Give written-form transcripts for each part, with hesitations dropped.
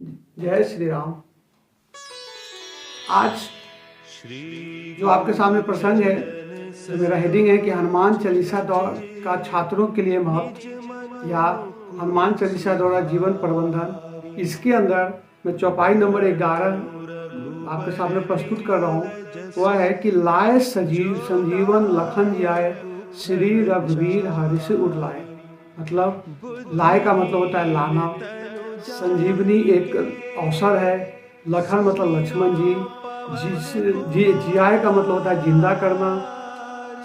जय श्री राम। आज जो आपके सामने प्रसंग है, तो मेरा हेडिंग है कि हनुमान चालीसा दौड़ का छात्रों के लिए महत्व या हनुमान चालीसा द्वारा जीवन प्रबंधन। इसके अंदर मैं चौपाई नंबर 11 आपके सामने प्रस्तुत कर रहा हूँ। वह है कि लाए संजीवन लखन जाए, श्री रघुवीर हर्ष उर लाए। मतलब लाए का मतलब होता है लाना, संजीवनी एक अवसर है, लखन मतलब लक्ष्मण जी, जियाए का मतलब होता है जिंदा करना।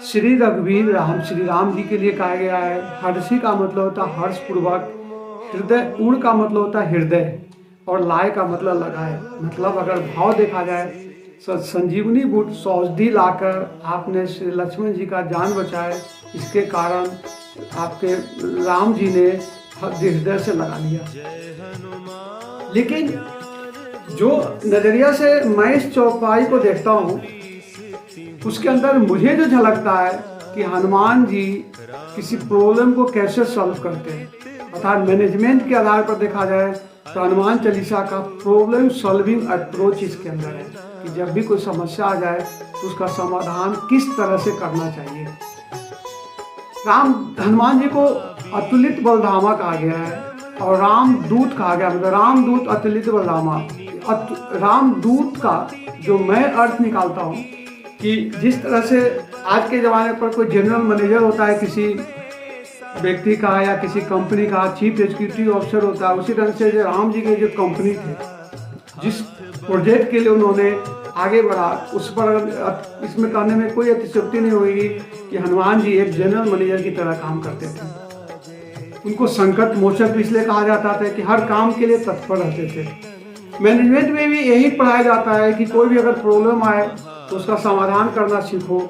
श्री रघुवीर श्री राम जी के लिए कहा गया है। हर्षी का मतलब होता है हर्षपूर्वक, हृदय उड़ का मतलब होता है हृदय, और लाए का मतलब लगाए। मतलब अगर भाव देखा जाए, संजीवनी बूट सौषधि लाकर आपने श्री लक्ष्मण जी का जान बचाए, इसके कारण आपके राम जी ने हृदय से लगा लिया। लेकिन जो नजरिया से मैं इस चौपाई को देखता हूँ, उसके अंदर मुझे जो झलकता है कि हनुमान जी किसी प्रॉब्लम को कैसे सॉल्व करते हैं। अर्थात मैनेजमेंट के आधार पर देखा जाए तो हनुमान चालीसा का प्रॉब्लम सॉल्विंग अप्रोच इसके अंदर है कि जब भी कोई समस्या आ जाए तो उसका समाधान किस तरह से करना चाहिए। हनुमान जी को अतुलित बलधामा कहा गया है और रामदूत कहा गया। मतलब रामदूत अतुलित बलधामा। रामदूत का जो मैं अर्थ निकालता हूँ कि जिस तरह से आज के ज़माने पर कोई जनरल मैनेजर होता है किसी व्यक्ति का या किसी कंपनी का, चीफ एग्जीक्यूटिव ऑफिसर होता है, उसी ढंग से जो राम जी के जो कंपनी थे, जिस प्रोजेक्ट के लिए उन्होंने आगे बढ़ा, उस पर इसमें करने में कोई अतिशयोक्ति नहीं होगी कि हनुमान जी एक जनरल मैनेजर की तरह काम करते थे। उनको संकट मोचक इसलिए कहा जाता था कि हर काम के लिए तत्पर रहते थे। मैनेजमेंट में भी यही पढ़ाया जाता है कि कोई भी अगर प्रॉब्लम आए तो उसका समाधान करना सीखो।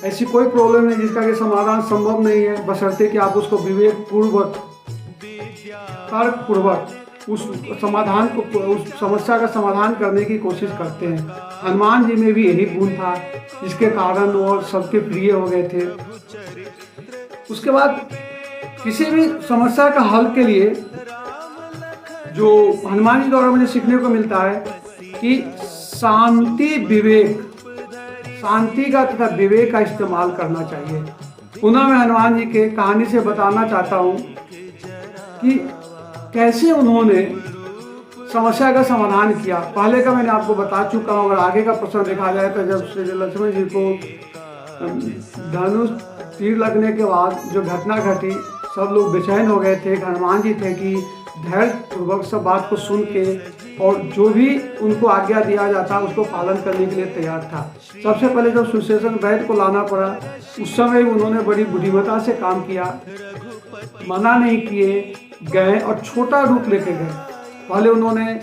ऐसी कोई प्रॉब्लम नहीं जिसका कि समाधान संभव नहीं है, बशर्ते कि आप उसको विवेकपूर्वक, तर्कपूर्वक उस समाधान को, उस समस्या का समाधान करने की कोशिश करते हैं। हनुमान जी में भी यही गुण था, जिसके कारण वो सबके प्रिय हो गए थे। उसके बाद किसी भी समस्या का हल के लिए जो हनुमान जी द्वारा मुझे सीखने को मिलता है कि शांति का तथा विवेक का इस्तेमाल करना चाहिए। पुनः मैं हनुमान जी के कहानी से बताना चाहता हूँ कि कैसे उन्होंने समस्या का समाधान किया। पहले का मैंने आपको बता चुका हूँ। अगर आगे का प्रश्न देखा जाए तो जब श्री लक्ष्मण जी को धनुष तीर लगने के बाद जो घटना घटी, सब लोग बेचैन हो गए थे। हनुमान जी थे कि धैर्य पूर्वक सब बात को सुन के और जो भी उनको आज्ञा दिया जाता उसको पालन करने के लिए तैयार था। सबसे पहले जब सुशेषण वैद्य को लाना पड़ा, उस समय उन्होंने बड़ी बुद्धिमत्ता से काम किया, मना नहीं किए, गए और छोटा रूप लेके गए। पहले उन्होंने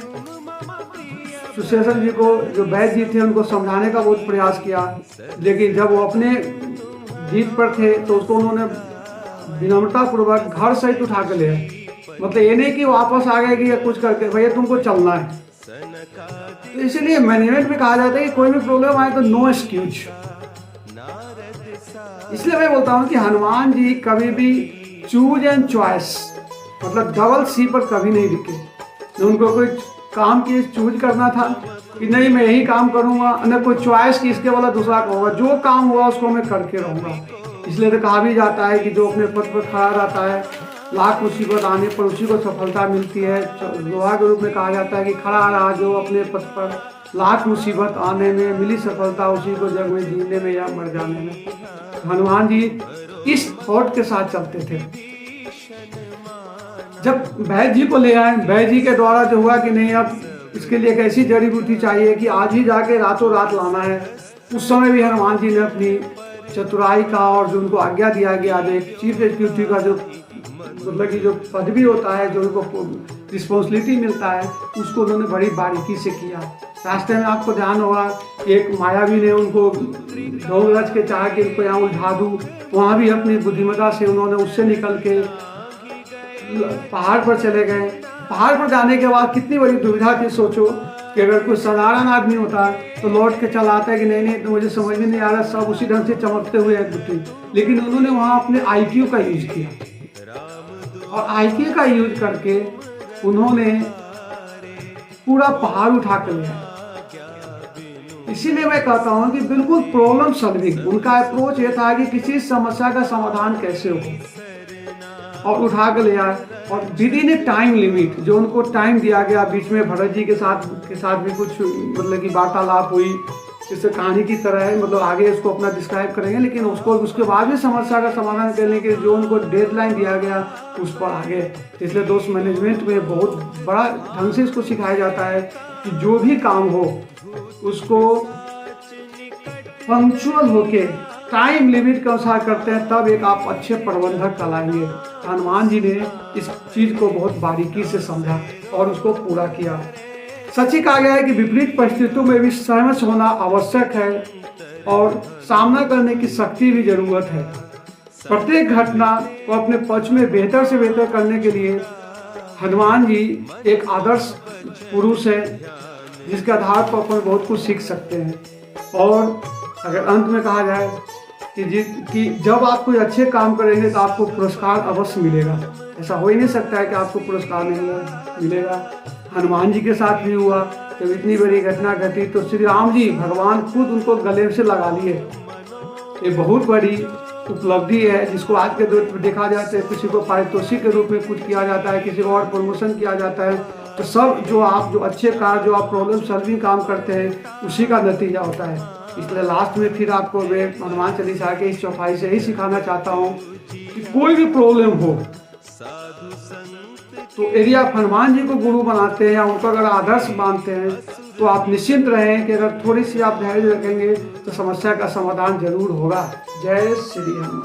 सुशेषण जी को, जो वैद्य जी थे, उनको समझाने का बहुत प्रयास किया, लेकिन जब वो अपने जीत पर थे तो उसको उन्होंने विनम्रता पूर्वक घर सहित उठा के ले। मतलब ये नहीं कि वापस आ गए कि या कुछ करके, भैया तुमको चलना है। तो इसीलिए मैनेजमेंट में कहा जाता है कि कोई भी प्रॉब्लम आए तो नो एक्सक्यूज। इसलिए मैं बोलता हूँ कि हनुमान जी कभी भी चूज एंड चॉइस, मतलब डबल सी पर कभी नहीं रुके। उनको कोई काम की चूज करना था कि नहीं मैं यही काम करूंगा, न कोई चॉइस की इसके वाला दूसरा होगा, जो काम हुआ उसको मैं करके रहूंगा। इसलिए तो कहा भी जाता है कि जो अपने पद पर खड़ा रहता है, लाख मुसीबत आने पर उसी को सफलता मिलती है। दोहा के रूप में कहा जाता है कि खड़ा रहा जो अपने पद पर, लाख मुसीबत आने में मिली सफलता उसी को, जग में जीने में या मर जाने में। हनुमान जी इस थॉट के साथ चलते थे। जब वैद्य जी को ले आए, वैद्य जी के द्वारा जो हुआ कि नहीं अब इसके लिए एक ऐसी जड़ी बूटी चाहिए कि आज ही जाके रातों रात लाना है, उस समय भी हनुमान जी ने अपनी चतुराई का और जो उनको आज्ञा दिया गया, जो एक चीफ एग्जीक्यूटिव का जो मतलब कि जो पदवी होता है, जो उनको रिस्पॉन्सिबिलिटी मिलता है, उसको उन्होंने बड़ी बारीकी से किया। रास्ते में आपको ध्यान होगा एक मायावी ने उनको ढोल रच के चाहा कि उनको यहाँ उल्झा दूँ, वहाँ भी अपनी बुद्धिमत्ता से उन्होंने उससे निकल के पहाड़ पर चले गए। पहाड़ पर जाने के बाद कितनी बड़ी दुविधा थी। सोचो कि अगर कोई साधारण आदमी होता तो लौट के चला आता है कि नहीं तो मुझे समझ में नहीं आ रहा, सब उसी ढंग से चमकते हुए एक बुद्धि। लेकिन उन्होंने वहाँ अपने IQ का यूज किया और IQ का यूज करके उन्होंने पूरा पहाड़ उठा कर ले आए। इसीलिए मैं कहता हूँ कि बिल्कुल प्रॉब्लम सॉल्विंग उनका अप्रोच ये था कि किसी समस्या का समाधान कैसे हो, और उठा कर ले आए। और with in A time limit, जो उनको टाइम दिया गया, बीच में भरत जी के साथ भी कुछ मतलब कि वार्तालाप हुई, इससे कहानी की तरह है, मतलब आगे इसको अपना डिस्क्राइब करेंगे, लेकिन उसके बाद भी समस्या का समाधान करने के जो उनको डेडलाइन दिया गया उस पर आगे। इसलिए दोस्त मैनेजमेंट में बहुत बड़ा ढंग से इसको सिखाया जाता है कि जो भी काम हो उसको पंक्चुअल होके टाइम लिमिट के अनुसार करते हैं, तब एक आप अच्छे प्रबंधक कहलाएंगे। हनुमान जी ने इस चीज को बहुत बारीकी से समझा और उसको पूरा किया। सच ही कहा गया है कि विपरीत परिस्थितियों में भी सहमत होना आवश्यक है और सामना करने की शक्ति भी जरूरत है। प्रत्येक घटना को अपने पक्ष में बेहतर से बेहतर करने के लिए हनुमान जी एक आदर्श पुरुष है, जिसके आधार पर अपन बहुत कुछ सीख सकते हैं। और अगर अंत में कहा जाए कि जब आप कोई अच्छे काम करेंगे तो आपको पुरस्कार अवश्य मिलेगा। ऐसा हो ही नहीं सकता है कि आपको पुरस्कार नहीं मिलेगा। हनुमान जी के साथ भी हुआ, जब इतनी बड़ी घटना घटी तो श्री राम जी भगवान खुद उनको गले से लगा लिए। ये बहुत बड़ी उपलब्धि है, जिसको आज के दौर में देखा जाता है किसी को पारितोषिक के रूप में कुछ किया जाता है, किसी को और प्रमोशन किया जाता है। तो सब जो अच्छे कार्य, जो आप प्रॉब्लम सॉल्विंग काम करते हैं, उसी का नतीजा होता है। इसलिए लास्ट में फिर आपको मैं हनुमान चालीसा के इस चौपाई से ही सिखाना चाहता हूँ कि कोई भी प्रॉब्लम हो तो यदि आप हनुमान जी को गुरु बनाते हैं या उनको अगर आदर्श मानते हैं, तो आप निश्चिंत रहें कि अगर थोड़ी सी आप धैर्य रखेंगे तो समस्या का समाधान जरूर होगा। जय श्री हनुमान।